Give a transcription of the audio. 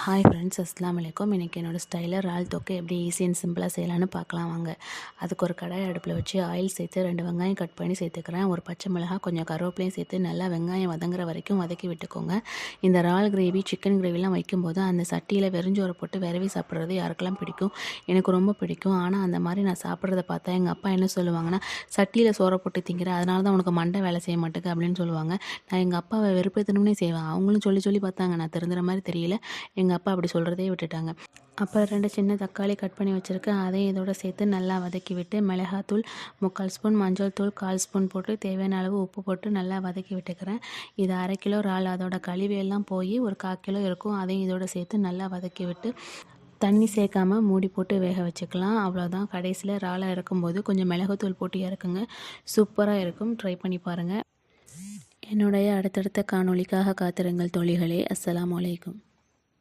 Hi friends, அஸ்ஸலாமு அலைக்கும். இன்றைக்கி என்னோடய ஸ்டைலில் இறால் தொக்கு எப்படி ஈஸி அண்ட் சிம்பிளாக செய்யலான்னு பார்க்கலாம் வாங்க. அதுக்கு ஒரு கடாய் அடுப்பில் வச்சு ஆயில் சேர்த்து 2 வெங்காயம் கட் பண்ணி சேர்த்துக்கிறேன். ஒரு பச்சை மிளகாய், கொஞ்சம் கருவேப்பிலையும் சேர்த்து நல்லா வெங்காயம் வதங்குற வரைக்கும் வதக்கி விட்டுக்கோங்க. இந்த இறால் கிரேவி, சிக்கன் கிரேவிலாம் வைக்கும்போது அந்த சட்டியில் வெறிஞ்சோரை போட்டு விரவி சாப்பிட்றது யாருக்கெல்லாம் பிடிக்கும்? எனக்கு ரொம்ப பிடிக்கும். ஆனால் அந்த மாதிரி நான் சாப்பிட்றத பார்த்தா எங்கள் அப்பா என்ன சொல்லுவாங்கன்னா, சட்டியில் சோறை போட்டு திங்கிற, அதனால தான் உனக்கு மண்டை வேலை செய்ய மாட்டேங்குது அப்படின்னு சொல்லுவாங்க. நான் எங்கள் அப்பாவை வெறுப்பேற்றணும்னே செய்வேன். அவங்களும் சொல்லி சொல்லி பார்த்தாங்க, நான் திருந்துற மாதிரி தெரியல. எங்கள் அப்பா அப்படி சொல்கிறதே விட்டுட்டாங்க. அப்புறம் 2 சின்ன தக்காளி கட் பண்ணி வச்சுருக்கேன். அதையும் இதோட சேர்த்து நல்லா வதக்கி விட்டு மிளகாத்தூள் 3/4 ஸ்பூன், மஞ்சள் தூள் 1/4 ஸ்பூன் போட்டு தேவையான அளவு உப்பு போட்டு நல்லா வதக்கி விட்டுக்கிறேன். இது 1/2 கிலோ இறால், அதோட கழிவையெல்லாம் போய் ஒரு 1/4 கிலோ இருக்கும். அதையும் இதோட சேர்த்து நல்லா வதக்கி விட்டு தண்ணி சேர்க்காம மூடி போட்டு வேக வச்சுக்கலாம். அவ்வளோதான். கடைசியில் இறாலை இறக்கும்போது கொஞ்சம் மிளகுத்தூள் போட்டு இறக்குங்க. சூப்பராக இருக்கும். ட்ரை பண்ணி பாருங்கள். என்னுடைய அடுத்தடுத்த காணொளிக்காக காத்திருங்கள் தோழிகளே. அஸ்ஸலாமு அலைக்கும்.